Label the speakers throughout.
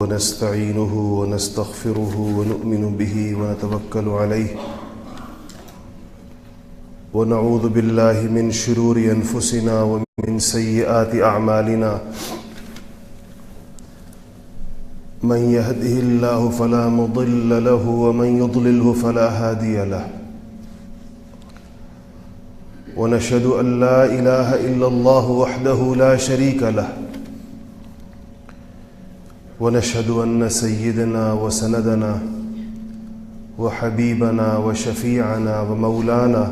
Speaker 1: ونستعينه ونستغفره ونؤمن به ونتوكل عليه ونعوذ بالله من شرور أنفسنا ومن سيئات أعمالنا من يهده الله فلا مضل له ومن يضلله فلا هادي له ونشهد أن لا إله إلا الله وحده لا شريك له ونشهد أن سيدنا وسندنا وحبيبنا وشفيعنا ومولانا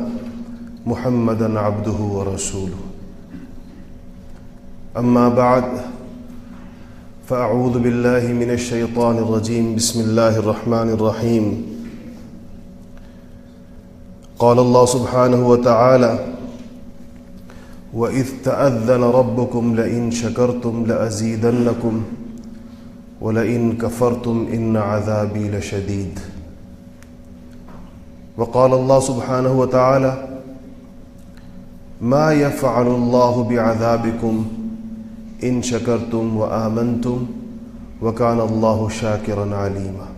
Speaker 1: محمدا عبده ورسوله أما بعد فأعوذ بالله من الشيطان الرجيم بسم الله الرحمن الرحيم قال الله سبحانه وتعالى وإذ تأذن ربكم لئن شكرتم لأزيدنكم ولئن كفرتم إن عذابي لشديد وقال الله سبحانه وتعالى ما يفعل الله بعذابكم إن شكرتم وآمنتم وكان الله شاكرا عليما۔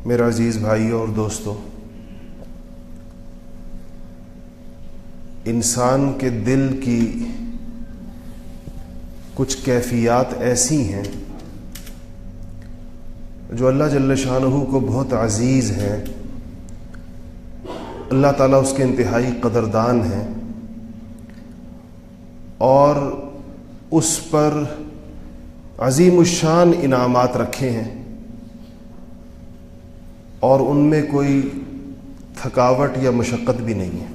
Speaker 1: میرے عزیز بھائیوں اور دوستو، انسان کے دل کی کچھ کیفیات ایسی ہیں جو اللہ جل شانہ کو بہت عزیز ہیں، اللہ تعالیٰ اس کے انتہائی قدردان ہیں اور اس پر عظیم الشان انعامات رکھے ہیں، اور ان میں کوئی تھکاوٹ یا مشقت بھی نہیں ہے،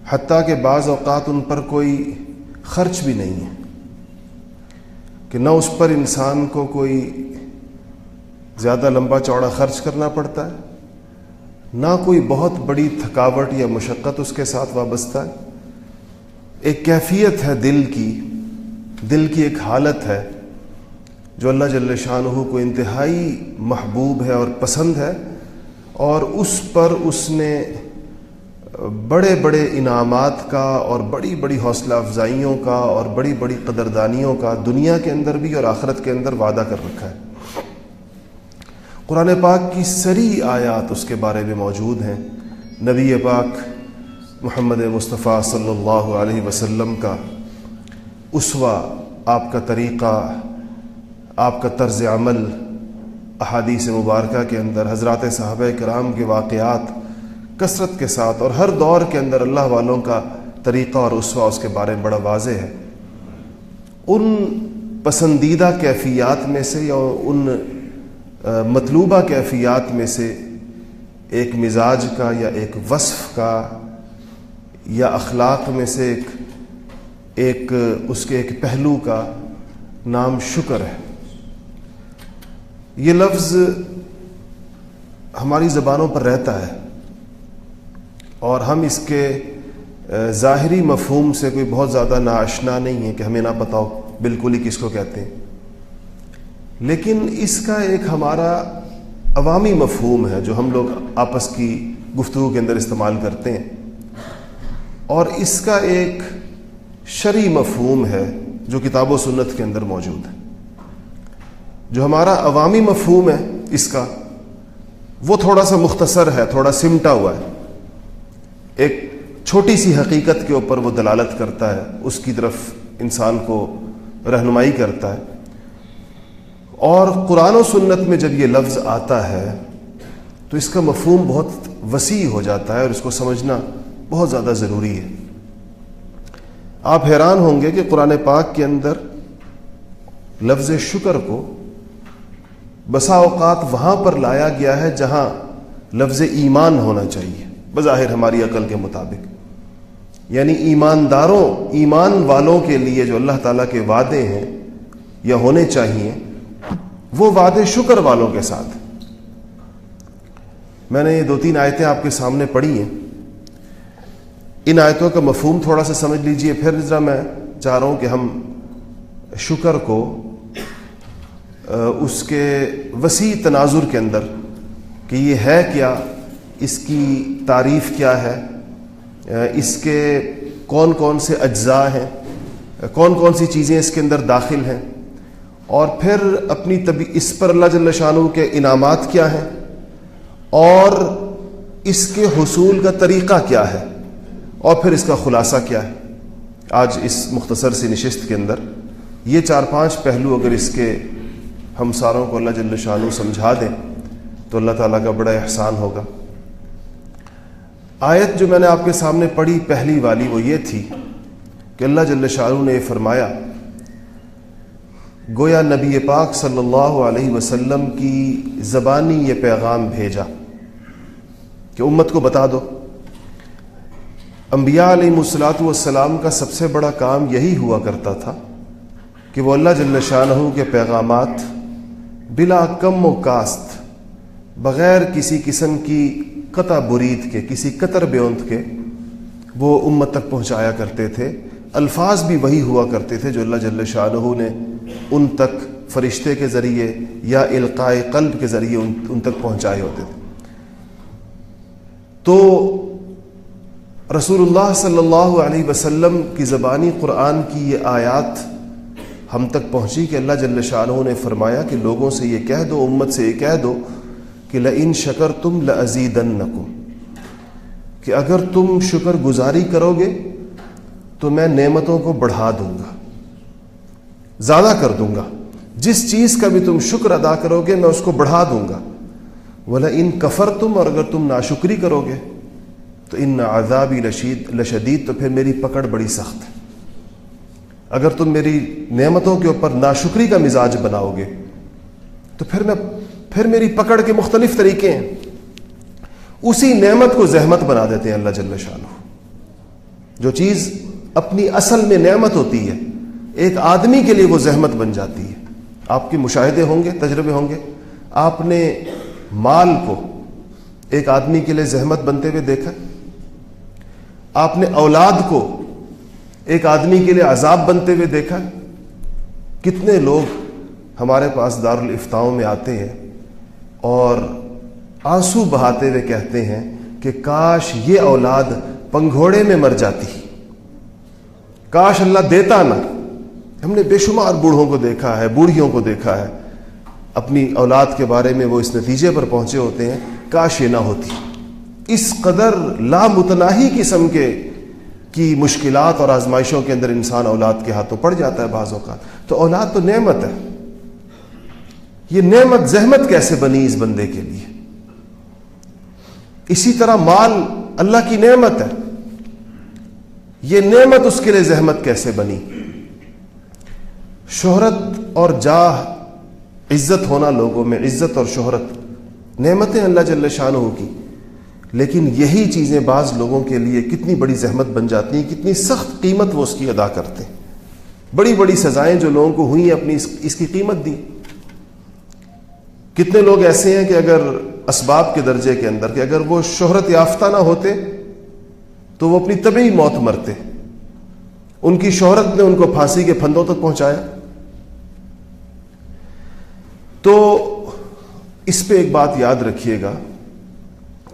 Speaker 1: حتیٰ کہ بعض اوقات ان پر کوئی خرچ بھی نہیں ہے کہ نہ اس پر انسان کو کوئی زیادہ لمبا چوڑا خرچ کرنا پڑتا ہے، نہ کوئی بہت بڑی تھکاوٹ یا مشقت اس کے ساتھ وابستہ ہے۔ ایک کیفیت ہے دل کی ایک حالت ہے جو اللہ جل شانہ کو انتہائی محبوب ہے اور پسند ہے، اور اس پر اس نے بڑے بڑے انعامات کا اور بڑی بڑی حوصلہ افزائیوں کا اور بڑی بڑی قدردانیوں کا دنیا کے اندر بھی اور آخرت کے اندر وعدہ کر رکھا ہے۔ قرآن پاک کی سری آیات اس کے بارے میں موجود ہیں۔ نبی پاک محمد مصطفیٰ صلی اللہ علیہ وسلم کا اسوہ، آپ کا طریقہ، آپ کا طرز عمل احادیث مبارکہ کے اندر حضرات صحابہ کرام کے واقعات کثرت کے ساتھ اور ہر دور کے اندر اللہ والوں کا طریقہ اور اسوہ اس کے بارے میں بڑا واضح ہے۔ ان پسندیدہ کیفیات میں سے یا ان مطلوبہ کیفیات میں سے ایک مزاج کا یا ایک وصف کا یا اخلاق میں سے ایک اس کے ایک پہلو کا نام شکر ہے۔ یہ لفظ ہماری زبانوں پر رہتا ہے اور ہم اس کے ظاہری مفہوم سے کوئی بہت زیادہ ناآشنا نہیں ہے کہ ہمیں نہ پتہ ہو بالکل ہی کس کو کہتے ہیں، لیکن اس کا ایک ہمارا عوامی مفہوم ہے جو ہم لوگ آپس کی گفتگو کے اندر استعمال کرتے ہیں، اور اس کا ایک شرعی مفہوم ہے جو کتاب و سنت کے اندر موجود ہے۔ جو ہمارا عوامی مفہوم ہے اس کا، وہ تھوڑا سا مختصر ہے، تھوڑا سمٹا ہوا ہے، ایک چھوٹی سی حقیقت کے اوپر وہ دلالت کرتا ہے، اس کی طرف انسان کو رہنمائی کرتا ہے۔ اور قرآن و سنت میں جب یہ لفظ آتا ہے تو اس کا مفہوم بہت وسیع ہو جاتا ہے اور اس کو سمجھنا بہت زیادہ ضروری ہے۔ آپ حیران ہوں گے کہ قرآن پاک کے اندر لفظ شکر کو بسا اوقات وہاں پر لایا گیا ہے جہاں لفظ ایمان ہونا چاہیے بظاہر ہماری عقل کے مطابق، یعنی ایمانداروں، ایمان والوں کے لیے جو اللہ تعالیٰ کے وعدے ہیں یا ہونے چاہیے، وہ وعدے شکر والوں کے ساتھ۔ میں نے یہ 2-3 آیتیں آپ کے سامنے پڑھی ہیں، ان آیتوں کا مفہوم تھوڑا سا سمجھ لیجئے، پھر ذرا میں چاہ رہا ہوں کہ ہم شکر کو اس کے وسیع تناظر کے اندر کہ یہ ہے کیا، اس کی تعریف کیا ہے، اس کے کون کون سے اجزاء ہیں، کون کون سی چیزیں اس کے اندر داخل ہیں، اور پھر اپنی اس پر اللہ جل شانہ کے انعامات کیا ہیں، اور اس کے حصول کا طریقہ کیا ہے، اور پھر اس کا خلاصہ کیا ہے۔ آج اس مختصر سی نشست کے اندر یہ 4-5 پہلو اگر اس کے ہم ساروں کو اللہ جل شانہ سمجھا دیں تو اللہ تعالیٰ کا بڑا احسان ہوگا۔ آیت جو میں نے آپ کے سامنے پڑھی پہلی والی وہ یہ تھی کہ اللہ جل شانہ نے فرمایا، گویا نبی پاک صلی اللہ علیہ وسلم کی زبانی یہ پیغام بھیجا کہ امت کو بتا دو۔ انبیاء علیہ الصلوۃ والسلام کا سب سے بڑا کام یہی ہوا کرتا تھا کہ وہ اللہ جل شانہ کے پیغامات بلا کم و کاست، بغیر کسی قسم کی قطع برید کے، کسی قطر بیونت کے وہ امت تک پہنچایا کرتے تھے۔ الفاظ بھی وہی ہوا کرتے تھے جو اللہ جل شانہ نے ان تک فرشتے کے ذریعے یا القاء قلب کے ذریعے ان تک پہنچائے ہوتے تھے۔ تو رسول اللہ صلی اللہ علیہ وسلم کی زبانی قرآن کی یہ آیات ہم تک پہنچی کہ اللہ جل شانہ نے فرمایا کہ لوگوں سے یہ کہہ دو، امت سے یہ کہہ دو کہ لئن شکرتم لأزیدنکم، کہ اگر تم شکر گزاری کرو گے تو میں نعمتوں کو بڑھا دوں گا، زیادہ کر دوں گا۔ جس چیز کا بھی تم شکر ادا کرو گے میں اس کو بڑھا دوں گا۔ وَلَئِن كَفَرْتُمْ، اور اگر تم ناشکری کرو گے تو إِنَّ عَذَابِي لَشَدِيدٌ، تو پھر میری پکڑ بڑی سخت ہے۔ اگر تم میری نعمتوں کے اوپر ناشکری کا مزاج بناؤ گے تو پھر میری پکڑ کے مختلف طریقے ہیں۔ اسی نعمت کو زحمت بنا دیتے ہیں اللہ جل شانہ۔ جو چیز اپنی اصل میں نعمت ہوتی ہے ایک آدمی کے لیے وہ زحمت بن جاتی ہے۔ آپ کے مشاہدے ہوں گے، تجربے ہوں گے، آپ نے مال کو ایک آدمی کے لیے زحمت بنتے ہوئے دیکھا، آپ نے اولاد کو ایک آدمی کے لیے عذاب بنتے ہوئے دیکھا۔ کتنے لوگ ہمارے پاس دارالافتاؤں میں آتے ہیں اور آنسو بہاتے ہوئے کہتے ہیں کہ کاش یہ اولاد پنگھوڑے میں مر جاتی، کاش اللہ دیتا نہ۔ ہم نے بے شمار بوڑھوں کو دیکھا ہے، بوڑھیوں کو دیکھا ہے، اپنی اولاد کے بارے میں وہ اس نتیجے پر پہنچے ہوتے ہیں کاش یہ نہ ہوتی۔ اس قدر لامتناہی قسم کی مشکلات اور آزمائشوں کے اندر انسان اولاد کے ہاتھوں پڑ جاتا ہے بعض اوقات۔ تو اولاد تو نعمت ہے، یہ نعمت زحمت کیسے بنی اس بندے کے لیے؟ اسی طرح مال اللہ کی نعمت ہے، یہ نعمت اس کے لیے زحمت کیسے بنی؟ شہرت اور جاہ، عزت ہونا، لوگوں میں عزت اور شہرت نعمتیں اللہ جل شانہ کی، لیکن یہی چیزیں بعض لوگوں کے لیے کتنی بڑی زحمت بن جاتی ہیں، کتنی سخت قیمت وہ اس کی ادا کرتے ہیں۔ بڑی بڑی سزائیں جو لوگوں کو ہوئی ہیں اپنی اس کی قیمت دی۔ کتنے لوگ ایسے ہیں کہ اگر اسباب کے درجے کے اندر کہ اگر وہ شہرت یافتہ نہ ہوتے تو وہ اپنی طبعی موت مرتے، ان کی شہرت نے ان کو پھانسی کے پھندوں تک پہنچایا۔ تو اس پہ ایک بات یاد رکھیے گا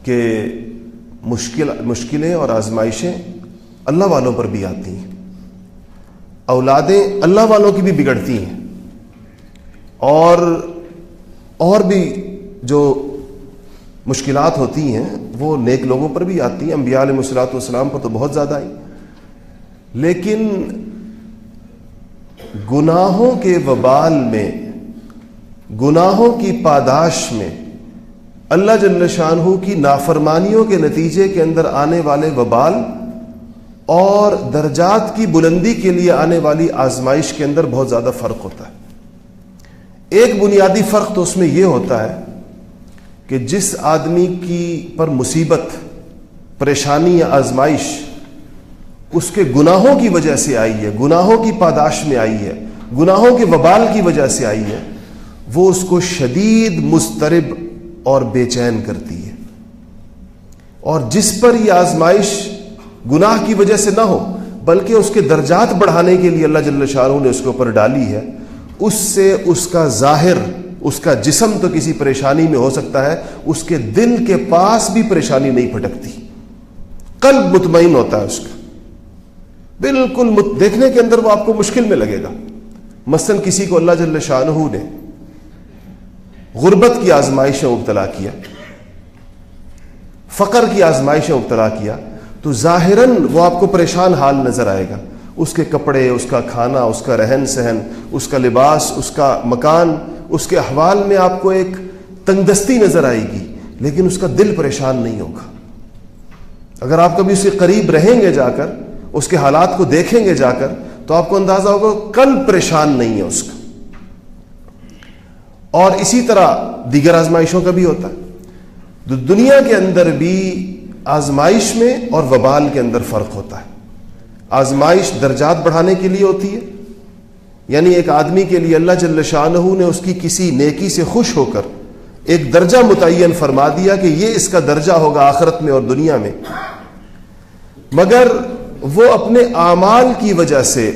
Speaker 1: کہ مشکلیں اور آزمائشیں اللہ والوں پر بھی آتی ہیں، اولادیں اللہ والوں کی بھی بگڑتی ہیں، اور بھی جو مشکلات ہوتی ہیں وہ نیک لوگوں پر بھی آتی ہیں۔ انبیاء علیہ الصلوۃ والسلام پر تو بہت زیادہ آئی، لیکن گناہوں کے وبال میں، گناہوں کی پاداش میں، اللہ جل شانہ کی نافرمانیوں کے نتیجے کے اندر آنے والے وبال اور درجات کی بلندی کے لیے آنے والی آزمائش کے اندر بہت زیادہ فرق ہوتا ہے۔ ایک بنیادی فرق تو اس میں یہ ہوتا ہے کہ جس آدمی کی پر مصیبت، پریشانی یا آزمائش اس کے گناہوں کی وجہ سے آئی ہے، گناہوں کی پاداش میں آئی ہے، گناہوں کے وبال کی وجہ سے آئی ہے، وہ اس کو شدید مضطرب اور بے چین کرتی ہے۔ اور جس پر یہ آزمائش گناہ کی وجہ سے نہ ہو بلکہ اس کے درجات بڑھانے کے لیے اللہ جل شانہ نے اس کے اوپر ڈالی ہے، اس سے اس کا ظاہر، اس کا جسم تو کسی پریشانی میں ہو سکتا ہے، اس کے دل کے پاس بھی پریشانی نہیں پھٹکتی، قلب مطمئن ہوتا ہے اس کا۔ بالکل دیکھنے کے اندر وہ آپ کو مشکل میں لگے گا. مثلا کسی کو اللہ جل شانہ نے غربت کی آزمائش میں مبتلا کیا, فقر کی آزمائش میں مبتلا کیا, تو ظاہراً وہ آپ کو پریشان حال نظر آئے گا. اس کے کپڑے, اس کا کھانا, اس کا رہن سہن, اس کا لباس, اس کا مکان, اس کے احوال میں آپ کو ایک تنگدستی نظر آئے گی, لیکن اس کا دل پریشان نہیں ہوگا. اگر آپ کبھی اس کے قریب رہیں گے جا کر, اس کے حالات کو دیکھیں گے جا کر, تو آپ کو اندازہ ہوگا قلب پریشان نہیں ہے اس کا. اور اسی طرح دیگر آزمائشوں کا بھی ہوتا ہے. دنیا کے اندر بھی آزمائش میں اور وبال کے اندر فرق ہوتا ہے. آزمائش درجات بڑھانے کے لیے ہوتی ہے, یعنی ایک آدمی کے لیے اللہ جل شانہ نے اس کی کسی نیکی سے خوش ہو کر ایک درجہ متعین فرما دیا کہ یہ اس کا درجہ ہوگا آخرت میں اور دنیا میں, مگر وہ اپنے اعمال کی وجہ سے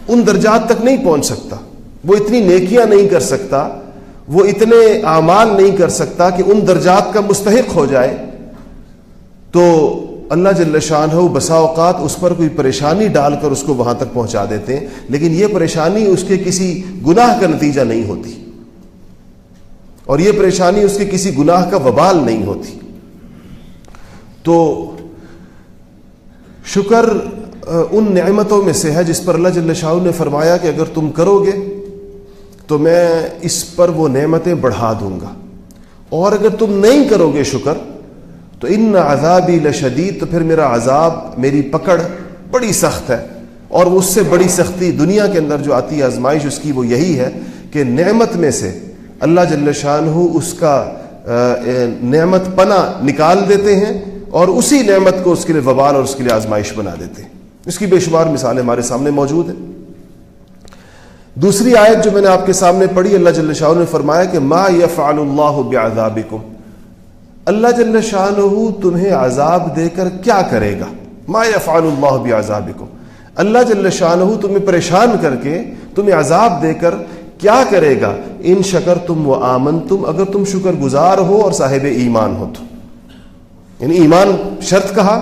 Speaker 1: ان درجات تک نہیں پہنچ سکتا. وہ اتنی نیکیاں نہیں کر سکتا, وہ اتنے اعمال نہیں کر سکتا کہ ان درجات کا مستحق ہو جائے. تو اللہ جل شانہ بسا اوقات اس پر کوئی پریشانی ڈال کر اس کو وہاں تک پہنچا دیتے ہیں, لیکن یہ پریشانی اس کے کسی گناہ کا نتیجہ نہیں ہوتی, اور یہ پریشانی اس کے کسی گناہ کا وبال نہیں ہوتی. تو شکر ان نعمتوں میں سے ہے جس پر اللہ جل شانہ نے فرمایا کہ اگر تم کرو گے تو میں اس پر وہ نعمتیں بڑھا دوں گا, اور اگر تم نہیں کرو گے شکر تو ان عذابی لشدید, تو پھر میرا عذاب, میری پکڑ بڑی سخت ہے. اور اس سے بڑی سختی دنیا کے اندر جو آتی ہے آزمائش اس کی, وہ یہی ہے کہ نعمت میں سے اللہ جل شانہ اس کا نعمت پناہ نکال دیتے ہیں, اور اسی نعمت کو اس کے لیے وبال اور اس کے لیے آزمائش بنا دیتے ہیں. اس کی بے شمار مثالیں ہمارے سامنے موجود ہیں. دوسری آیت جو میں نے آپ کے سامنے پڑھی, اللہ جل شانہ نے فرمایا کہ ما یفعل اللہ بعذابکم, اللہ جل شانہ تمہیں عذاب دے کر کیا کرے گا. ما یفعل اللہ بعذابکم, اللہ جل شانہ تمہیں پریشان کر کے, تمہیں عذاب دے کر کیا کرے گا. ان شکرتم و آمنتم, اگر تم شکر گزار ہو اور صاحب ایمان ہو تو. یعنی ایمان شرط کہا,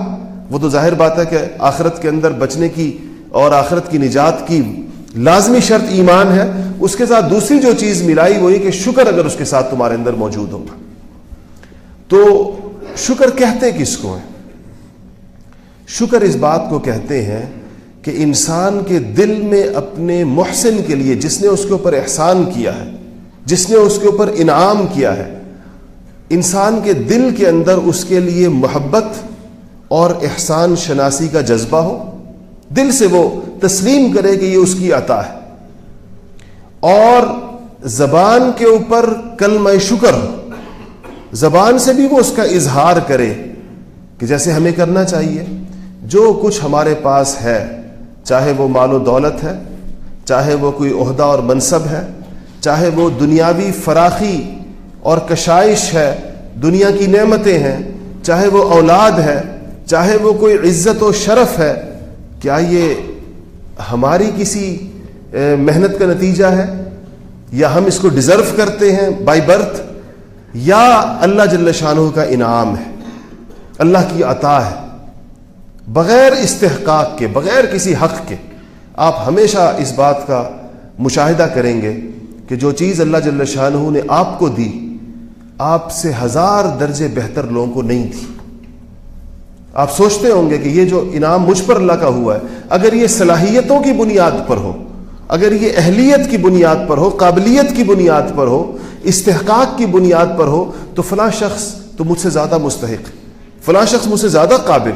Speaker 1: وہ تو ظاہر بات ہے کہ آخرت کے اندر بچنے کی اور آخرت کی نجات کی لازمی شرط ایمان ہے. اس کے ساتھ دوسری جو چیز ملائی وہ یہ کہ شکر اگر اس کے ساتھ تمہارے اندر موجود ہوگا. تو شکر کہتے کس کو ہیں؟ شکر اس بات کو کہتے ہیں کہ انسان کے دل میں اپنے محسن کے لیے, جس نے اس کے اوپر احسان کیا ہے, جس نے اس کے اوپر انعام کیا ہے, انسان کے دل کے اندر اس کے لیے محبت اور احسان شناسی کا جذبہ ہو, دل سے وہ تسلیم کرے کہ یہ اس کی عطا ہے, اور زبان کے اوپر کلمہ شکر ہو, زبان سے بھی وہ اس کا اظہار کرے کہ جیسے ہمیں کرنا چاہیے. جو کچھ ہمارے پاس ہے, چاہے وہ مال و دولت ہے, چاہے وہ کوئی عہدہ اور منصب ہے, چاہے وہ دنیاوی فراخی اور کشائش ہے, دنیا کی نعمتیں ہیں, چاہے وہ اولاد ہے, چاہے وہ کوئی عزت و شرف ہے, کیا یہ ہماری کسی محنت کا نتیجہ ہے, یا ہم اس کو ڈیزرو کرتے ہیں بائی برتھ, یا اللہ جل شانہ کا انعام ہے, اللہ کی عطا ہے, بغیر استحقاق کے, بغیر کسی حق کے. آپ ہمیشہ اس بات کا مشاہدہ کریں گے کہ جو چیز اللہ جل شانہ نے آپ کو دی, آپ سے 1000 درجے بہتر لوگوں کو نہیں دی. آپ سوچتے ہوں گے کہ یہ جو انعام مجھ پر اللہ کا ہوا ہے, اگر یہ صلاحیتوں کی بنیاد پر ہو, اگر یہ اہلیت کی بنیاد پر ہو, قابلیت کی بنیاد پر ہو, استحقاق کی بنیاد پر ہو, تو فلاں شخص تو مجھ سے زیادہ مستحق, فلاں شخص مجھ سے زیادہ قابل,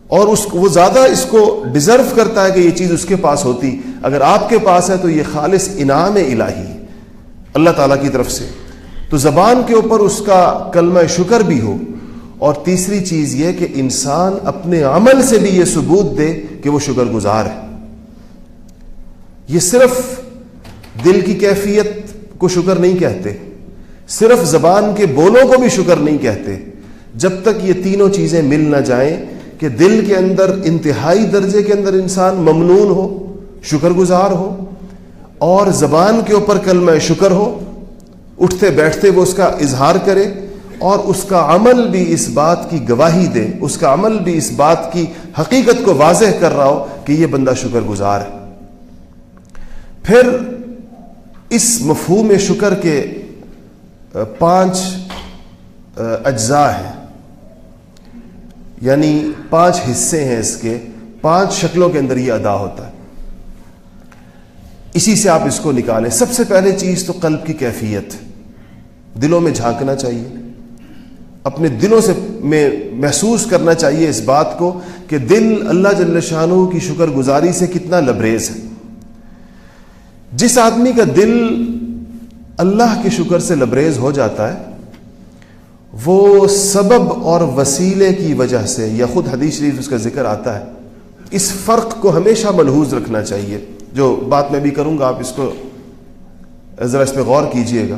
Speaker 1: اور وہ زیادہ اس کو ڈیزرو کرتا ہے کہ یہ چیز اس کے پاس ہوتی. اگر آپ کے پاس ہے تو یہ خالص انعام الہی اللہ تعالیٰ کی طرف سے. تو زبان کے اوپر اس کا کلمہ شکر بھی ہو, اور تیسری چیز یہ کہ انسان اپنے عمل سے بھی یہ ثبوت دے کہ وہ شکر گزار ہے. یہ صرف دل کی کیفیت کو شکر نہیں کہتے, صرف زبان کے بولوں کو بھی شکر نہیں کہتے, جب تک یہ تینوں چیزیں مل نہ جائیں کہ دل کے اندر انتہائی درجے کے اندر انسان ممنون ہو, شکر گزار ہو, اور زبان کے اوپر کلمہ شکر ہو, اٹھتے بیٹھتے وہ اس کا اظہار کرے, اور اس کا عمل بھی اس بات کی گواہی دے, اس کا عمل بھی اس بات کی حقیقت کو واضح کر رہا ہو کہ یہ بندہ شکر گزار ہے۔ پھر اس مفہوم شکر کے 5 اجزاء ہیں، یعنی 5 حصے ہیں اس کے، 5 شکلوں کے اندر یہ ادا ہوتا ہے۔ اسی سے آپ اس کو نکالیں۔ سب سے پہلے چیز تو قلب کی کیفیت، دلوں میں جھانکنا چاہیے، اپنے دلوں سے میں محسوس کرنا چاہیے اس بات کو کہ دل اللہ جل شانہ کی شکر گزاری سے کتنا لبریز ہے۔ جس آدمی کا دل اللہ کے شکر سے لبریز ہو جاتا ہے، وہ سبب اور وسیلے کی وجہ سے، یا خود حدیث شریف اس کا ذکر آتا ہے، اس فرق کو ہمیشہ ملحوظ رکھنا چاہیے۔ جو بات میں بھی کروں گا آپ اس کو ذرا اس پہ غور کیجئے گا۔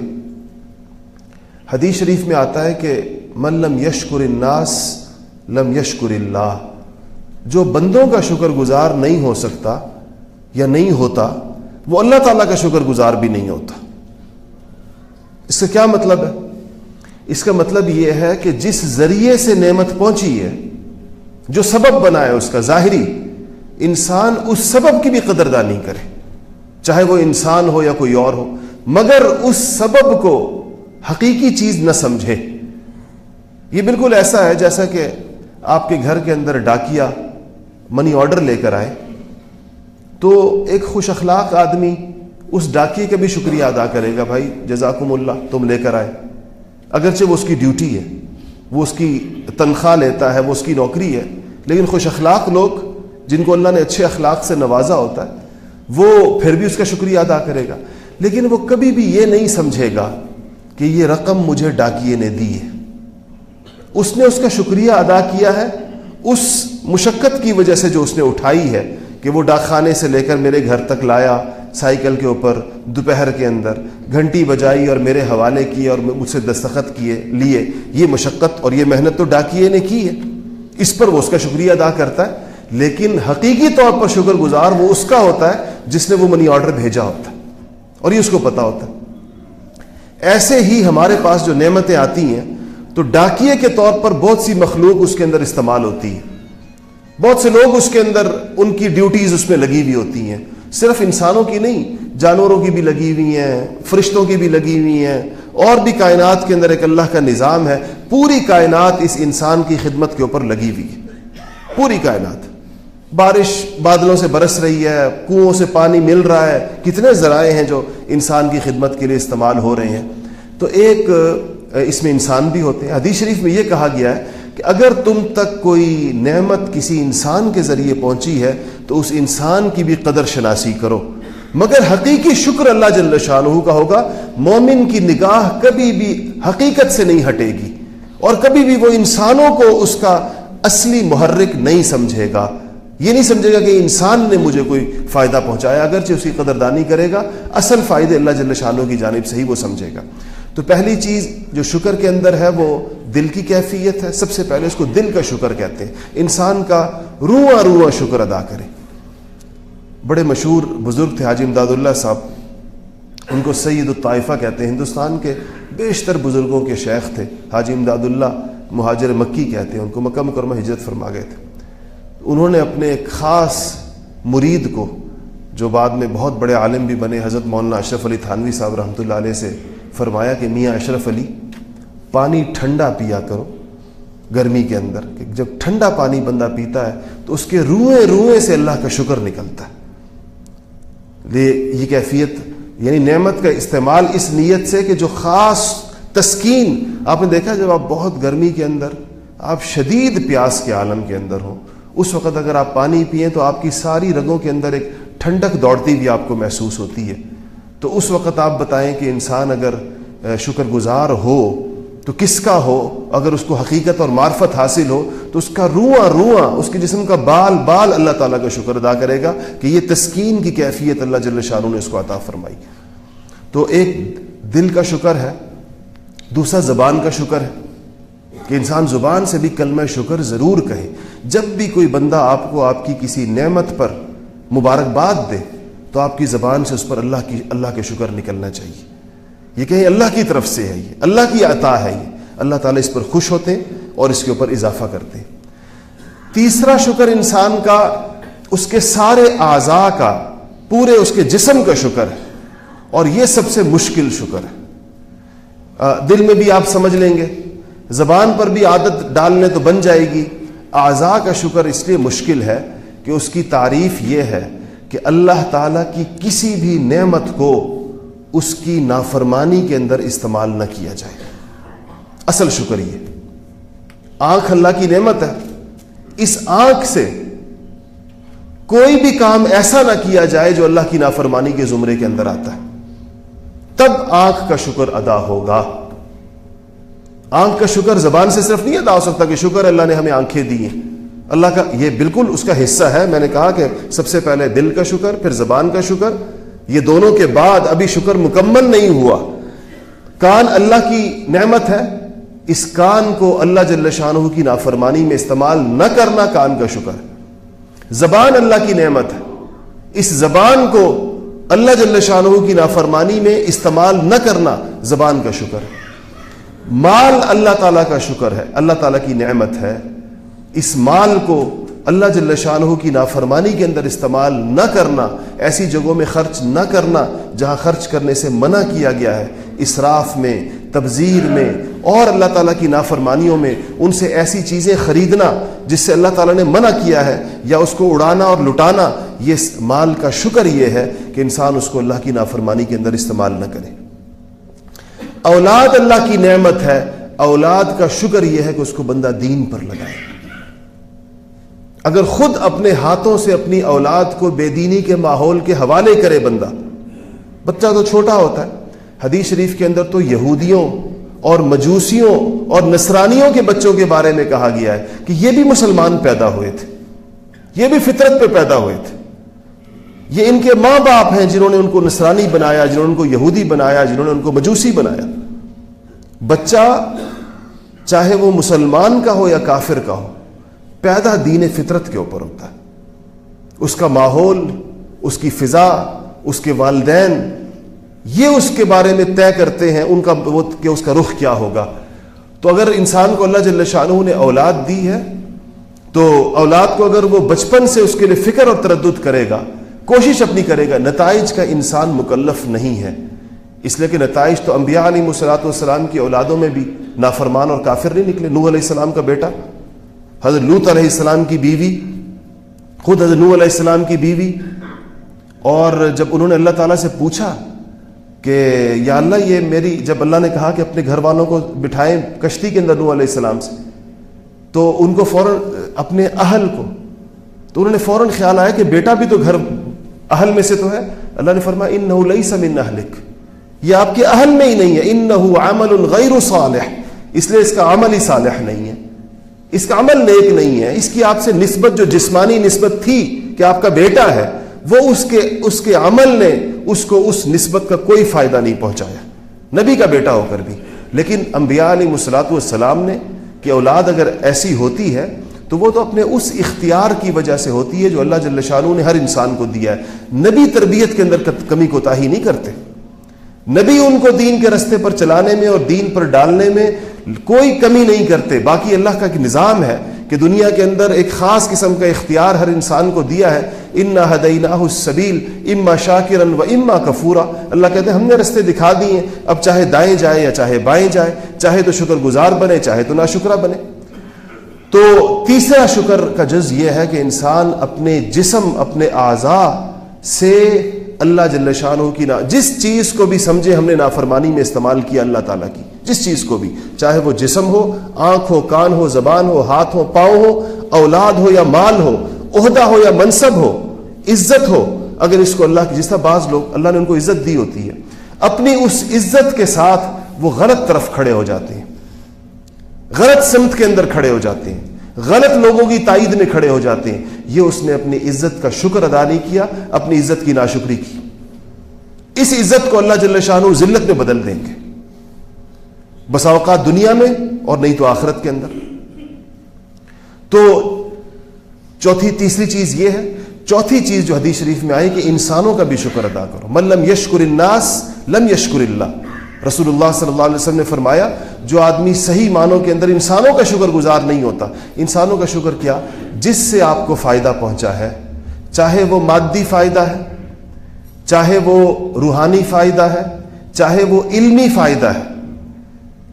Speaker 1: حدیث شریف میں آتا ہے کہ من لم یشکر الناس لم یشکر اللہ، جو بندوں کا شکر گزار نہیں ہو سکتا یا نہیں ہوتا، وہ اللہ تعالیٰ کا شکر گزار بھی نہیں ہوتا۔ اس کا کیا مطلب ہے؟ اس کا مطلب یہ ہے کہ جس ذریعے سے نعمت پہنچی ہے، جو سبب بنا ہے اس کا ظاہری، انسان اس سبب کی بھی قدردانی کرے، چاہے وہ انسان ہو یا کوئی اور ہو، مگر اس سبب کو حقیقی چیز نہ سمجھے۔ یہ بالکل ایسا ہے جیسا کہ آپ کے گھر کے اندر ڈاکیا منی آرڈر لے کر آئے، تو ایک خوش اخلاق آدمی اس ڈاکیے کا بھی شکریہ ادا کرے گا، بھائی جزاکم اللہ تم لے کر آئے، اگرچہ وہ اس کی ڈیوٹی ہے، وہ اس کی تنخواہ لیتا ہے، وہ اس کی نوکری ہے، لیکن خوش اخلاق لوگ جن کو اللہ نے اچھے اخلاق سے نوازا ہوتا ہے، وہ پھر بھی اس کا شکریہ ادا کرے گا، لیکن وہ کبھی بھی یہ نہیں سمجھے گا کہ یہ رقم مجھے ڈاکیے نے دی ہے۔ اس نے اس کا شکریہ ادا کیا ہے اس مشقت کی وجہ سے جو اس نے اٹھائی ہے، کہ وہ ڈاک خانے سے لے کر میرے گھر تک لایا، سائیکل کے اوپر دوپہر کے اندر گھنٹی بجائی اور میرے حوالے کیے اور مجھ سے دستخط لیے۔ یہ مشقت اور یہ محنت تو ڈاکیے نے کی ہے، اس پر وہ اس کا شکریہ ادا کرتا ہے، لیکن حقیقی طور پر شکر گزار وہ اس کا ہوتا ہے جس نے وہ منی آرڈر بھیجا ہوتا ہے، اور یہ اس کو پتا ہوتا ہے۔ ایسے ہی ہمارے پاس جو نعمتیں آتی ہیں، تو ڈاکیے کے طور پر بہت سی مخلوق اس کے اندر استعمال ہوتی ہے، بہت سے لوگ اس کے اندر ان کی ڈیوٹیز اس میں لگی ہوئی ہوتی ہیں، صرف انسانوں کی نہیں، جانوروں کی بھی لگی ہوئی ہیں، فرشتوں کی بھی لگی ہوئی ہیں، اور بھی کائنات کے اندر ایک اللہ کا نظام ہے، پوری کائنات اس انسان کی خدمت کے اوپر لگی ہوئی ہے، پوری کائنات۔ بارش بادلوں سے برس رہی ہے، کنووں سے پانی مل رہا ہے، کتنے ذرائع ہیں جو انسان کی خدمت کے لیے استعمال ہو رہے ہیں۔ تو ایک اس میں انسان بھی ہوتے ہیں۔ حدیث شریف میں یہ کہا گیا ہے کہ اگر تم تک کوئی نعمت کسی انسان کے ذریعے پہنچی ہے تو اس انسان کی بھی قدر شناسی کرو، مگر حقیقی شکر اللہ جل شانہ کا ہوگا۔ مومن کی نگاہ کبھی بھی حقیقت سے نہیں ہٹے گی، اور کبھی بھی وہ انسانوں کو اس کا اصلی محرک نہیں سمجھے گا، یہ نہیں سمجھے گا کہ انسان نے مجھے کوئی فائدہ پہنچایا، اگرچہ اس کی قدردانی کرے گا، اصل فائدے اللہ جل شانہ کی جانب سے ہی وہ سمجھے گا۔ تو پہلی چیز جو شکر کے اندر ہے وہ دل کی کیفیت ہے۔ سب سے پہلے اس کو دل کا شکر کہتے ہیں، انسان کا رواں رواں شکر ادا کرے۔ بڑے مشہور بزرگ تھے حاجی امداد اللہ صاحب، ان کو سید الطائفہ کہتے ہیں، ہندوستان کے بیشتر بزرگوں کے شیخ تھے۔ حاجی امداد اللہ مہاجر مکی کہتے ہیں ان کو، مکہ مکرمہ ہجرت فرما گئے تھے۔ انہوں نے اپنے ایک خاص مرید کو، جو بعد میں بہت بڑے عالم بھی بنے، حضرت مولانا اشرف علی تھانوی صاحب رحمۃ اللہ علیہ سے فرمایا کہ میاں اشرف علی، پانی ٹھنڈا پیا کرو گرمی کے اندر، کہ جب ٹھنڈا پانی بندہ پیتا ہے تو اس کے روئیں روئیں سے اللہ کا شکر نکلتا ہے۔ یہ کیفیت، یعنی نعمت کا استعمال اس نیت سے کہ جو خاص تسکین، آپ نے دیکھا جب آپ بہت گرمی کے اندر، آپ شدید پیاس کے عالم کے اندر ہو، اس وقت اگر آپ پانی پئیں تو آپ کی ساری رگوں کے اندر ایک ٹھنڈک دوڑتی بھی آپ کو محسوس ہوتی ہے۔ تو اس وقت آپ بتائیں کہ انسان اگر شکر گزار ہو تو کس کا ہو؟ اگر اس کو حقیقت اور معرفت حاصل ہو تو اس کا رواں رواں، اس کے جسم کا بال بال اللہ تعالیٰ کا شکر ادا کرے گا کہ یہ تسکین کی کیفیت اللہ جل شانہ نے اس کو عطا فرمائی۔ تو ایک دل کا شکر ہے، دوسرا زبان کا شکر ہے کہ انسان زبان سے بھی کلمہ شکر ضرور کہے۔ جب بھی کوئی بندہ آپ کو آپ کی کسی نعمت پر مبارکباد دے تو آپ کی زبان سے اس پر اللہ کے شکر نکلنا چاہیے، یہ کہیں اللہ کی طرف سے ہے، یہ اللہ کی عطا ہے، یہ اللہ تعالیٰ اس پر خوش ہوتے ہیں اور اس کے اوپر اضافہ کرتے ہیں۔ تیسرا شکر انسان کا اس کے سارے اعضاء کا، پورے اس کے جسم کا شکر ہے، اور یہ سب سے مشکل شکر ہے۔ دل میں بھی آپ سمجھ لیں گے، زبان پر بھی عادت ڈالنے تو بن جائے گی۔ اعضاء کا شکر اس لیے مشکل ہے کہ اس کی تعریف یہ ہے کہ اللہ تعالیٰ کی کسی بھی نعمت کو اس کی نافرمانی کے اندر استعمال نہ کیا جائے۔ اصل شکر یہ، آنکھ اللہ کی نعمت ہے، اس آنکھ سے کوئی بھی کام ایسا نہ کیا جائے جو اللہ کی نافرمانی کے زمرے کے اندر آتا ہے، تب آنکھ کا شکر ادا ہوگا۔ آنکھ کا شکر زبان سے صرف نہیں ادا ہو سکتا کہ شکر اللہ نے ہمیں آنکھیں دی ہیں، اللہ کا یہ بالکل اس کا حصہ ہے۔ میں نے کہا کہ سب سے پہلے دل کا شکر، پھر زبان کا شکر، یہ دونوں کے بعد ابھی شکر مکمل نہیں ہوا۔ کان اللہ کی نعمت ہے، اس کان کو اللہ جل شانہ کی نافرمانی میں استعمال نہ کرنا کان کا شکر ہے۔ زبان اللہ کی نعمت ہے، اس زبان کو اللہ جل شانہ کی نافرمانی میں استعمال نہ کرنا زبان کا شکر ہے۔ مال اللہ تعالیٰ کا شکر ہے، اللہ تعالیٰ کی نعمت ہے، اس مال کو اللہ جل شانہ کی نافرمانی کے اندر استعمال نہ کرنا، ایسی جگہوں میں خرچ نہ کرنا جہاں خرچ کرنے سے منع کیا گیا ہے، اسراف میں، تبذیر میں، اور اللہ تعالیٰ کی نافرمانیوں میں ان سے ایسی چیزیں خریدنا جس سے اللہ تعالیٰ نے منع کیا ہے، یا اس کو اڑانا اور لٹانا، یہ مال کا شکر یہ ہے کہ انسان اس کو اللہ کی نافرمانی کے اندر استعمال نہ کرے۔ اولاد اللہ کی نعمت ہے، اولاد کا شکر یہ ہے کہ اس کو بندہ دین پر لگائے۔ اگر خود اپنے ہاتھوں سے اپنی اولاد کو بے دینی کے ماحول کے حوالے کرے بچہ تو چھوٹا ہوتا ہے، حدیث شریف کے اندر تو یہودیوں اور مجوسیوں اور نصرانیوں کے بچوں کے بارے میں کہا گیا ہے کہ یہ بھی مسلمان پیدا ہوئے تھے، یہ بھی فطرت پہ پیدا ہوئے تھے، یہ ان کے ماں باپ ہیں جنہوں نے ان کو نصرانی بنایا، جنہوں نے ان کو یہودی بنایا، جنہوں نے ان کو مجوسی بنایا۔ بچہ چاہے وہ مسلمان کا ہو یا کافر کا ہو، پیدا دین فطرت کے اوپر ہوتا ہے۔ اس کا ماحول، اس کی فضا، اس کے والدین، یہ اس کے بارے میں طے کرتے ہیں کہ اس کا رخ کیا ہوگا۔ تو اگر انسان کو اللہ جل شانہ نے اولاد دی ہے تو اولاد کو اگر وہ بچپن سے اس کے لیے فکر اور تردد کرے گا، کوشش اپنی کرے گا، نتائج کا انسان مکلف نہیں ہے، اس لیے کہ نتائج تو انبیاء علیہ الصلوۃ والسلام کی اولادوں میں بھی نافرمان اور کافر نہیں نکلے۔ نوح علیہ السلام کا بیٹا، حضرت لوط علیہ السلام کی بیوی، خود حضرت نوح علیہ السلام کی بیوی، اور جب انہوں نے اللہ تعالیٰ سے پوچھا کہ یا اللہ یہ میری، جب اللہ نے کہا کہ اپنے گھر والوں کو بٹھائیں کشتی کے اندر نوح علیہ السلام سے، تو ان کو فوراً اپنے اہل کو، تو انہوں نے فوراً خیال آیا کہ بیٹا بھی تو گھر اہل میں سے تو ہے۔ اللہ نے فرمایا انہ لیس من اہلک، یہ آپ کے اہل میں ہی نہیں ہے، انہ عمل غیر صالح، اس لیے اس کا عمل ہی صالح نہیں ہے، اس کا عمل نیک نہیں ہے، اس کی آپ سے نسبت جو جسمانی نسبت تھی کہ آپ کا بیٹا ہے، وہ اس کے عمل نے اس کو اس نسبت کا کوئی فائدہ نہیں پہنچایا، نبی کا بیٹا ہو کر بھی۔ لیکن انبیاء علیہ الصلوۃ والسلام نے کہ اولاد اگر ایسی ہوتی ہے تو وہ تو اپنے اس اختیار کی وجہ سے ہوتی ہے جو اللہ جل شانہ نے ہر انسان کو دیا ہے۔ نبی تربیت کے اندر کمی کوتاہی نہیں کرتے، نبی ان کو دین کے رستے پر چلانے میں اور دین پر ڈالنے میں کوئی کمی نہیں کرتے۔ باقی اللہ کا ایک نظام ہے کہ دنیا کے اندر ایک خاص قسم کا اختیار ہر انسان کو دیا ہے، انا ہدیناہ السبیل اما شاکرا و اما کفورا۔ اللہ کہتے ہیں ہم نے رستے دکھا دیے ہیں، اب چاہے دائیں جائے یا چاہے بائیں جائے، چاہے تو شکر گزار بنے چاہے تو ناشکرا بنے۔ تو تیسرا شکر کا جز یہ ہے کہ انسان اپنے جسم، اپنے اعضاء سے اللہ جل شانہ کی جس چیز کو بھی سمجھے ہم نے نافرمانی میں استعمال کیا اللہ تعالیٰ کی، جس چیز کو بھی، چاہے وہ جسم ہو، آنکھ ہو، کان ہو، زبان ہو، ہاتھ ہو، پاؤں ہو، اولاد ہو یا مال ہو، عہدہ ہو یا منصب ہو، عزت ہو، اگر اس کو اللہ کی، جس طرح بعض لوگ اللہ نے ان کو عزت دی ہوتی ہے، اپنی اس عزت کے ساتھ وہ غلط طرف کھڑے ہو جاتے ہیں، غلط سمت کے اندر کھڑے ہو جاتے ہیں، غلط لوگوں کی تائید میں کھڑے ہو جاتے ہیں۔ یہ اس نے اپنی عزت کا شکر ادا نہیں کیا، اپنی عزت کی ناشکری کی۔ اس عزت کو اللہ جل شانہ ذلت میں بدل دیں گے، بسا اوقات دنیا میں اور نہیں تو آخرت کے اندر۔ تو تیسری چیز یہ ہے، چوتھی چیز جو حدیث شریف میں آئی کہ انسانوں کا بھی شکر ادا کرو۔ من لم یشکر الناس لم یشکر اللہ، رسول اللہ صلی اللہ علیہ وسلم نے فرمایا جو آدمی صحیح معنوں کے اندر انسانوں کا شکر گزار نہیں ہوتا، انسانوں کا شکر کیا؟ جس سے آپ کو فائدہ پہنچا ہے، چاہے وہ مادی فائدہ ہے، چاہے وہ روحانی فائدہ ہے، چاہے وہ علمی فائدہ ہے،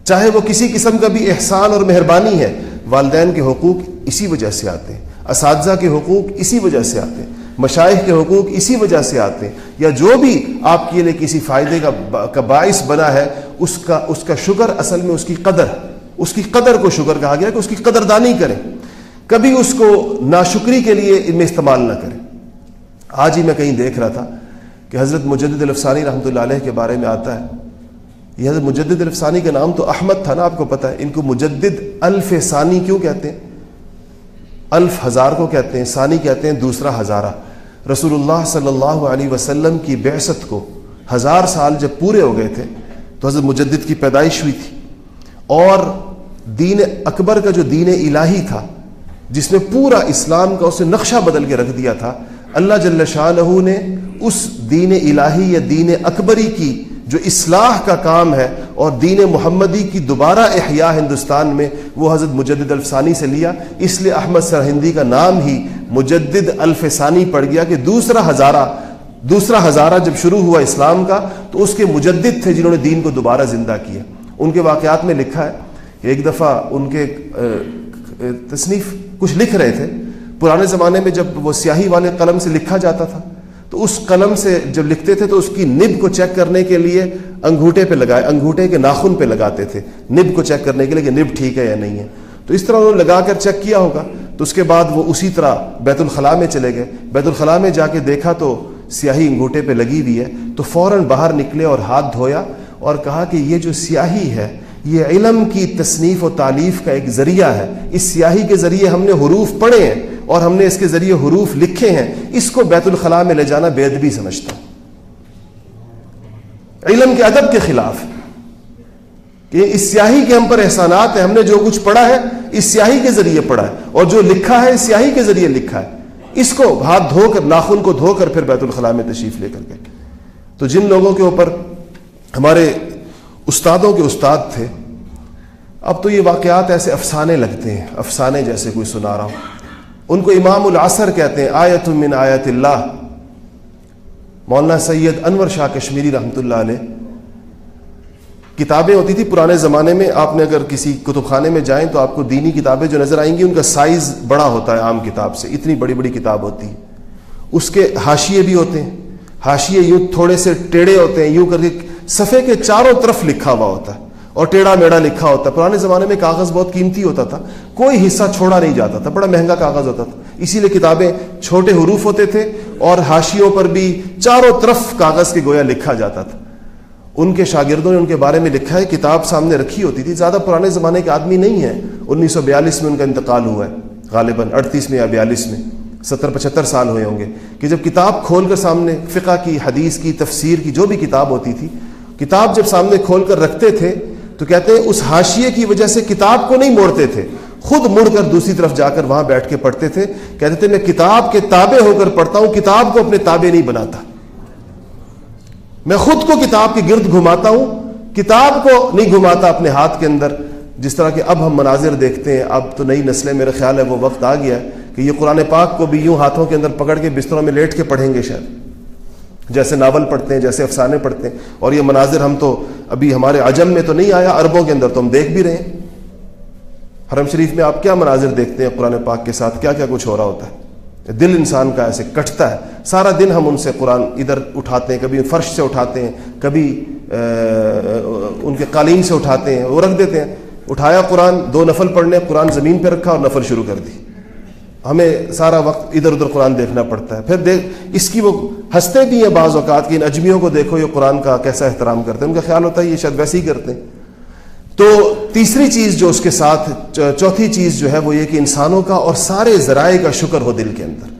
Speaker 1: چاہے وہ کسی قسم کا بھی احسان اور مہربانی ہے، والدین کے حقوق اسی وجہ سے آتے ہیں، اساتذہ کے حقوق اسی وجہ سے آتے ہیں، مشائخ کے حقوق اسی وجہ سے آتے ہیں، یا جو بھی آپ کے لیے کسی فائدے کا باعث بنا ہے اس کا شکر اصل میں اس کی قدر کو شکر کہا گیا کہ اس کی قدردانی کریں، کبھی اس کو ناشکری کے لیے ان میں استعمال نہ کریں۔ آج ہی میں کہیں دیکھ رہا تھا کہ حضرت مجدد الافسانی رحمۃ اللہ علیہ کے بارے میں آتا ہے، یہ حضرت مجدد الافسانی کا نام تو احمد تھا نا، آپ کو پتہ ہے، ان کو مجدد الف ثانی کیوں کہتے ہیں؟ الف ہزار کو کہتے ہیں، ثانی کہتے ہیں دوسرا ہزارہ۔ رسول اللہ صلی اللہ علیہ وسلم کی بعثت کو 1000 سال جب پورے ہو گئے تھے تو حضرت مجدد کی پیدائش ہوئی تھی، اور دین اکبر کا جو دین الہی تھا جس نے پورا اسلام کا اسے نقشہ بدل کے رکھ دیا تھا، اللہ جل شانہ نے اس دین الہی یا دین اکبری کی جو اصلاح کا کام ہے اور دین محمدی کی دوبارہ احیاء ہندوستان میں، وہ حضرت مجدد الف ثانی سے لیا، اس لیے احمد سرہندی کا نام ہی مجدد الف ثانی پڑ گیا کہ دوسرا ہزارہ جب شروع ہوا اسلام کا تو اس کے مجدد تھے جنہوں نے دین کو دوبارہ زندہ کیا۔ ان کے واقعات میں لکھا ہے کہ ایک دفعہ ان کے تصنیف کچھ لکھ رہے تھے، پرانے زمانے میں جب وہ سیاہی والے قلم سے لکھا جاتا تھا تو اس قلم سے جب لکھتے تھے تو اس کی نب کو چیک کرنے کے لیے انگوٹھے کے ناخن پہ لگاتے تھے، نب کو چیک کرنے کے لیے کہ نب ٹھیک ہے یا نہیں ہے۔ تو اس طرح انہوں نے لگا کر چیک کیا ہوگا، تو اس کے بعد وہ اسی طرح بیت الخلاء میں چلے گئے، بیت الخلاء میں جا کے دیکھا تو سیاہی انگوٹھے پہ لگی ہوئی ہے، تو فوراً باہر نکلے اور ہاتھ دھویا اور کہا کہ یہ جو سیاہی ہے یہ علم کی تصنیف و تالیف کا ایک ذریعہ ہے، اس سیاہی کے ذریعے ہم نے حروف پڑھے ہیں اور ہم نے اس کے ذریعے حروف لکھے ہیں، اس کو بیت الخلاء میں لے جانا بے ادبی سمجھتا ہوں، علم کے ادب کے خلاف، کہ اس سیاہی کے ہم پر احسانات ہیں، ہم نے جو کچھ پڑھا ہے اس سیاہی کے ذریعے پڑھا ہے، اور جو لکھا ہے اس سیاہی کے ذریعے لکھا ہے، اس کو ہاتھ دھو کر، ناخن کو دھو کر پھر بیت الخلاء میں تشریف لے کر گئے۔ تو جن لوگوں کے اوپر ہمارے استادوں کے استاد تھے، اب تو یہ واقعات ایسے افسانے لگتے ہیں، افسانے جیسے کوئی سنا رہا ہوں، ان کو امام العصر کہتے ہیں، آیت من آیات اللہ۔ مولانا سید انور شاہ کشمیری رحمۃ اللہ علیہ، کتابیں ہوتی تھی پرانے زمانے میں، آپ نے اگر کسی کتب خانے میں جائیں تو آپ کو دینی کتابیں جو نظر آئیں گی ان کا سائز بڑا ہوتا ہے عام کتاب سے، اتنی بڑی بڑی کتاب ہوتی ہے، اس کے حاشیے بھی ہوتے ہیں، حاشیے یوں تھوڑے سے ٹیڑھے ہوتے ہیں، یوں کر کے صفحے کے چاروں طرف لکھا ہوا ہوتا ہے اور ٹیڑھا میڑھا لکھا ہوتا ہے۔ پرانے زمانے میں کاغذ بہت قیمتی ہوتا تھا، کوئی حصہ چھوڑا نہیں جاتا تھا، بڑا مہنگا کاغذ ہوتا تھا، اسی لیے کتابیں چھوٹے حروف ہوتے تھے اور حاشیوں پر بھی چاروں طرف کاغذ کے گویا لکھا جاتا تھا۔ ان کے شاگردوں نے ان کے بارے میں لکھا ہے، کتاب سامنے رکھی ہوتی تھی، زیادہ پرانے زمانے کے آدمی نہیں ہیں، 1942 میں ان کا انتقال ہوا ہے، غالباً 38 میں یا 42 میں، 70-75 سال ہوئے ہوں گے، کہ جب کتاب کھول کر سامنے فقہ کی، حدیث کی، تفسیر کی جو بھی کتاب ہوتی تھی، کتاب جب سامنے کھول کر رکھتے تھے تو کہتے ہیں اس حاشیے کی وجہ سے کتاب کو نہیں موڑتے تھے، خود مڑ کر دوسری طرف جا کر وہاں بیٹھ کے پڑھتے تھے، کہتے تھے میں کتاب کے تابع ہو کر پڑھتا ہوں، کتاب کو اپنے تابع نہیں بناتا، میں خود کو کتاب کے گرد گھماتا ہوں، کتاب کو نہیں گھماتا اپنے ہاتھ کے اندر۔ جس طرح کہ اب ہم مناظر دیکھتے ہیں، اب تو نئی نسلیں، میرے خیال ہے وہ وقت آ گیا ہے کہ یہ قرآن پاک کو بھی یوں ہاتھوں کے اندر پکڑ کے بستروں میں لیٹ کے پڑھیں گے، شاید جیسے ناول پڑھتے ہیں، جیسے افسانے پڑھتے ہیں، اور یہ مناظر ہم تو ابھی ہمارے عجم میں تو نہیں آیا، عربوں کے اندر تو ہم دیکھ بھی رہے ہیں۔ حرم شریف میں آپ کیا مناظر دیکھتے ہیں قرآن پاک کے ساتھ، کیا کیا کچھ ہو رہا ہوتا ہے، دل انسان کا ایسے کٹتا ہے، سارا دن ہم ان سے قرآن ادھر اٹھاتے ہیں، کبھی فرش سے اٹھاتے ہیں، کبھی ان کے قالین سے اٹھاتے ہیں، وہ رکھ دیتے ہیں، اٹھایا قرآن، 2 نفل پڑھنے، قرآن زمین پہ رکھا اور نفل شروع کر دی، ہمیں سارا وقت ادھر ادھر قرآن دیکھنا پڑتا ہے۔ پھر اس کی وہ ہنستے بھی ہیں بعض اوقات کہ ان اجمیوں کو دیکھو یہ قرآن کا کیسا احترام کرتے ہیں، ان کا خیال ہوتا ہے یہ شاید ویسے ہی کرتے ہیں۔ تو تیسری چیز جو اس کے ساتھ، چوتھی چیز جو ہے وہ یہ کہ انسانوں کا اور سارے ذرائع کا شکر ہو دل کے اندر۔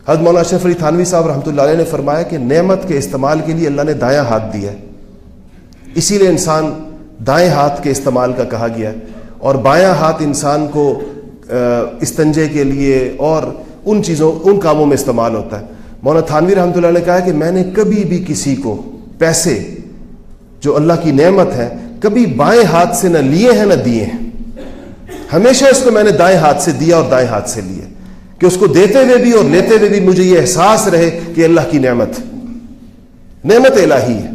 Speaker 1: حضرت مولانا اشرف علی تھانوی صاحب رحمۃ اللہ علیہ نے فرمایا کہ نعمت کے استعمال کے لیے اللہ نے دایاں ہاتھ دیا ہے، اسی لیے انسان دائیں ہاتھ کے استعمال کا کہا گیا ہے، اور بایاں ہاتھ انسان کو استنجے کے لیے اور ان کاموں میں استعمال ہوتا ہے۔ مولانا تھانوی رحمۃ اللہ علیہ نے کہا کہ میں نے کبھی بھی کسی کو پیسے جو اللہ کی نعمت ہے کبھی بائیں ہاتھ سے نہ لیے ہیں نہ دیے ہیں، ہمیشہ اس کو میں نے دائیں ہاتھ سے دیا اور دائیں ہاتھ سے لیے، کہ اس کو دیتے ہوئے بھی اور لیتے ہوئے بھی مجھے یہ احساس رہے کہ اللہ کی نعمت الہی ہے،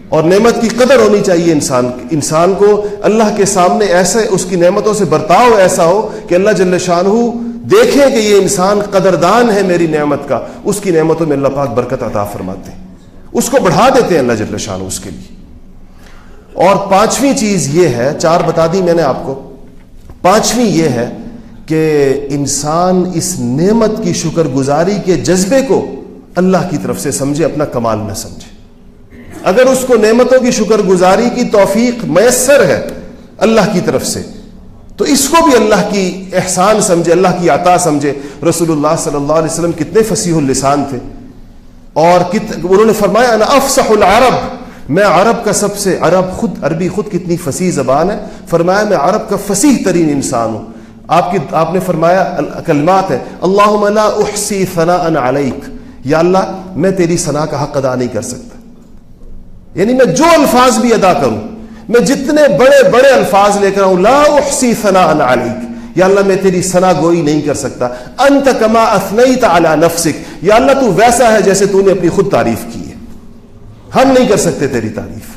Speaker 1: اور نعمت کی قدر ہونی چاہیے انسان کو اللہ کے سامنے ایسے اس کی نعمتوں سے برتاؤ ایسا ہو کہ اللہ جل شانہ دیکھے کہ یہ انسان قدردان ہے میری نعمت کا، اس کی نعمتوں میں اللہ پاک برکت عطا فرماتے ہیں، اس کو بڑھا دیتے ہیں اللہ جل شانہ اس کے لیے۔ اور پانچویں چیز یہ ہے، چار بتا دی میں نے آپ کو، پانچویں یہ ہے کہ انسان اس نعمت کی شکر گزاری کے جذبے کو اللہ کی طرف سے سمجھے، اپنا کمال نہ سمجھے۔ اگر اس کو نعمتوں کی شکر گزاری کی توفیق میسر ہے اللہ کی طرف سے تو اس کو بھی اللہ کی احسان سمجھے، اللہ کی عطا سمجھے۔ رسول اللہ صلی اللہ علیہ وسلم کتنے فصیح اللسان تھے، اور انہوں نے فرمایا انا افصح العرب، میں عرب کا سب سے، عربی خود کتنی فصیح زبان ہے، فرمایا میں عرب کا فصیح ترین انسان ہوں۔ آپ نے فرمایا کلمات ہے، اللہم لا احصی ثناء علیک، یا اللہ میں تیری ثنا کا حق ادا نہیں کر سکتا، یعنی میں جو الفاظ بھی ادا کروں، میں جتنے بڑے بڑے الفاظ لے کر آؤں، لا احصی ثناء علیک، یا اللہ میں تیری ثنا گوئی نہیں کر سکتا، انت کما اثنیت علی نفسک، یا اللہ تو ویسا ہے جیسے تو نے اپنی خود تعریف کی ہے، ہم نہیں کر سکتے تیری تعریف،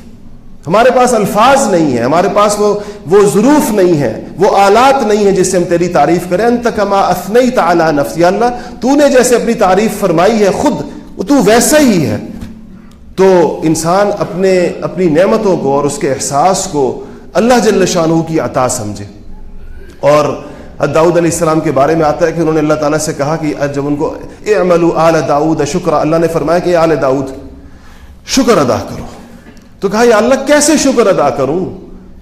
Speaker 1: ہمارے پاس الفاظ نہیں ہیں، ہمارے پاس وہ ظروف نہیں ہے، وہ آلات نہیں ہیں جس سے ہم تیری تعریف کریں۔ انت کما اثنیت علی نفسک، یا اللہ تو نے جیسے اپنی تعریف فرمائی ہے خود تو ویسا ہی ہے۔ تو انسان اپنی نعمتوں کو اور اس کے احساس کو اللہ جل شانہ کی عطا سمجھے۔ اور داؤد علیہ السلام کے بارے میں آتا ہے کہ انہوں نے اللہ تعالیٰ سے کہا کہ جب ان کو اعملوا آل داؤد شکرا، اللہ نے فرمایا کہ آل داؤد شکر ادا کرو، تو کہا یا اللہ کیسے شکر ادا کروں،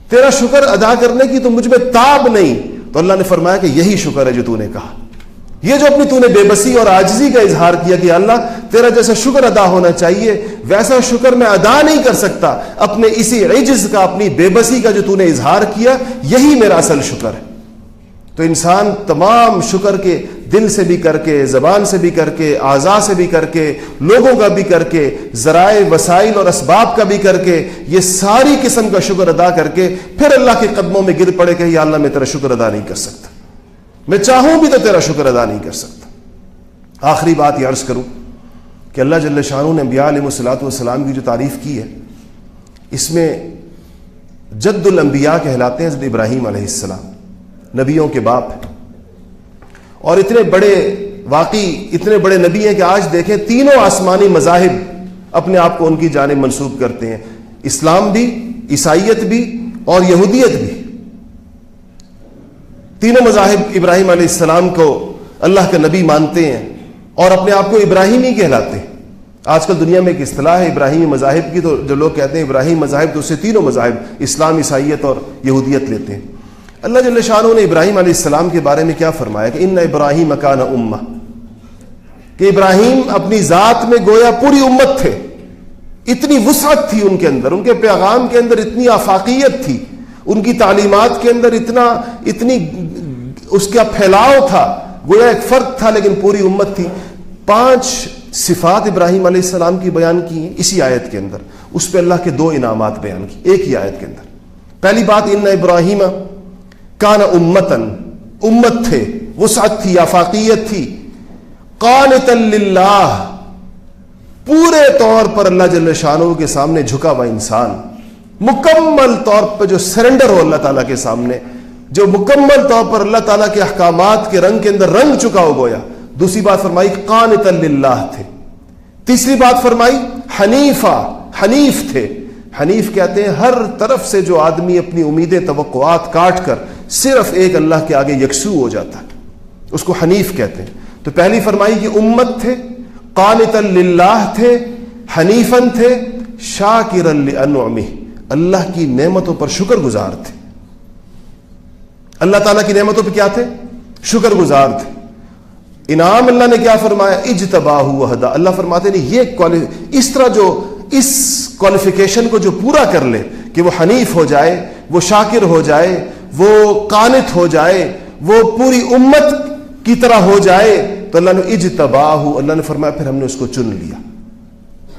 Speaker 1: تیرا شکر ادا کرنے کی تو مجھ میں تاب نہیں، تو اللہ نے فرمایا کہ یہی شکر ہے جو تو نے کہا، یہ جو اپنی تو نے بے بسی اور عاجزی کا اظہار کیا کہ اللہ تیرا جیسا شکر ادا ہونا چاہیے ویسا شکر میں ادا نہیں کر سکتا، اپنے اسی عجز کا، اپنی بے بسی کا جو تو نے اظہار کیا، یہی میرا اصل شکر ہے۔ تو انسان تمام شکر کے دل سے بھی کر کے، زبان سے بھی کر کے، اعضاء سے بھی کر کے، لوگوں کا بھی کر کے، ذرائع وسائل اور اسباب کا بھی کر کے، یہ ساری قسم کا شکر ادا کر کے پھر اللہ کے قدموں میں گر پڑے کہ یا اللہ میں تیرا شکر ادا نہیں کر سکتا، میں چاہوں بھی تو تیرا شکر ادا نہیں کر سکتا۔ آخری بات یہ عرض کروں کہ اللہ جل شانہ نے انبیاء علیہ الصلوۃ والسلام کی جو تعریف کی ہے، اس میں جد الانبیاء کہلاتے ہیں حضرت ابراہیم علیہ السلام، نبیوں کے باپ، اور اتنے بڑے نبی ہیں کہ آج دیکھیں تینوں آسمانی مذاہب اپنے آپ کو ان کی جانب منسوب کرتے ہیں، اسلام بھی، عیسائیت بھی اور یہودیت بھی، تینوں مذاہب ابراہیم علیہ السلام کو اللہ کا نبی مانتے ہیں اور اپنے آپ کو ابراہیمی کہلاتے ہیں۔ آج کل دنیا میں ایک اصطلاح ہے ابراہیمی مذاہب کی، تو جو لوگ کہتے ہیں ابراہیم مذاہب تو اس سے تینوں مذاہب اسلام، عیسائیت اور یہودیت لیتے ہیں۔ اللہ جل شانہ نے ابراہیم علیہ السلام کے بارے میں کیا فرمایا کہ ان ابراہیم کان امہ، کہ ابراہیم اپنی ذات میں گویا پوری امت تھے، اتنی وسعت تھی ان کے اندر، ان کے پیغام کے اندر اتنی آفاقیت تھی، ان کی تعلیمات کے اندر اتنی اس کا پھیلاؤ تھا، گویا ایک فرد تھا لیکن پوری امت تھی۔ 5 صفات ابراہیم علیہ السلام کی بیان کی ہیں اسی آیت کے اندر، اس پہ اللہ کے 2 انعامات بیان کی ایک ہی آیت کے اندر۔ پہلی بات ان ابراہیم کان امتن، امت تھے، وسعت تھی، آفاقیت تھی، قانتا للہ، پورے طور پر اللہ جل شانہ کے سامنے جھکا ہوا انسان، مکمل طور پر جو سرنڈر ہو اللہ تعالیٰ کے سامنے، جو مکمل طور پر اللہ تعالیٰ کے احکامات کے رنگ کے اندر رنگ چکا ہو گویا۔ دوسری بات فرمائی قانتا للہ تھے۔ تیسری بات فرمائی حنیفہ، حنیف تھے۔ حنیف کہتے ہیں ہر طرف سے جو آدمی اپنی امیدیں، توقعات کاٹ کر صرف ایک اللہ کے آگے یکسو ہو جاتا ہے، اس کو حنیف کہتے ہیں۔ تو پہلی فرمائی کہ امت تھے، قانتا للہ تھے، حنیفن تھے، شاکرا لانعمہ، اللہ کی نعمتوں پر شکر گزار تھے۔ اللہ تعالیٰ کی نعمتوں پہ کیا تھے؟ شکر گزار تھے۔ انعام اللہ نے کیا فرمایا؟ اجتباہ وہدا، اللہ فرماتے ہیں یہ اس طرح جو اس کوالیفیکیشن کو جو پورا کر لے کہ وہ حنیف ہو جائے، وہ شاکر ہو جائے، وہ قانت ہو جائے، وہ پوری امت کی طرح ہو جائے، تو اللہ نے اجتباہ، اللہ نے فرمایا پھر ہم نے اس کو چن لیا،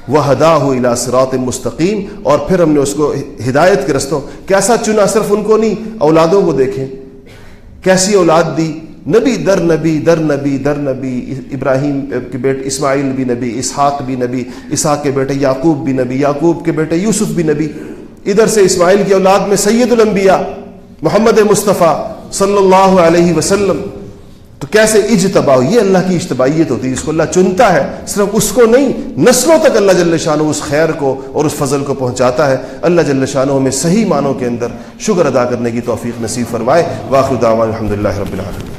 Speaker 1: وہداہ الی صراط مستقیم، اور پھر ہم نے اس کو ہدایت کے رستوں۔ کیسا چنا؟ صرف ان کو نہیں، اولادوں کو دیکھیں، کیسی اولاد دی، نبی در نبی در نبی در نبی، ابراہیم کے بیٹے اسماعیل بھی نبی، اسحاق بھی نبی، اسحاق کے بیٹے یعقوب بھی نبی، یعقوب کے بیٹے یوسف بھی نبی، ادھر سے اسماعیل کی اولاد میں سید الانبیاء محمد مصطفیٰ صلی اللہ علیہ وسلم. تو کیسے اجتباء؟ یہ اللہ کی اجتبائیت ہوتی ہے، اس کو اللہ چنتا ہے، صرف اس کو نہیں، نسلوں تک اللہ جل شانہ اس خیر کو اور اس فضل کو پہنچاتا ہے. اللہ جل شانہ ہمیں صحیح معنوں کے اندر شکر ادا کرنے کی توفیق نصیب فرمائے. وآخر دعوانا الحمدللہ رب العالمین.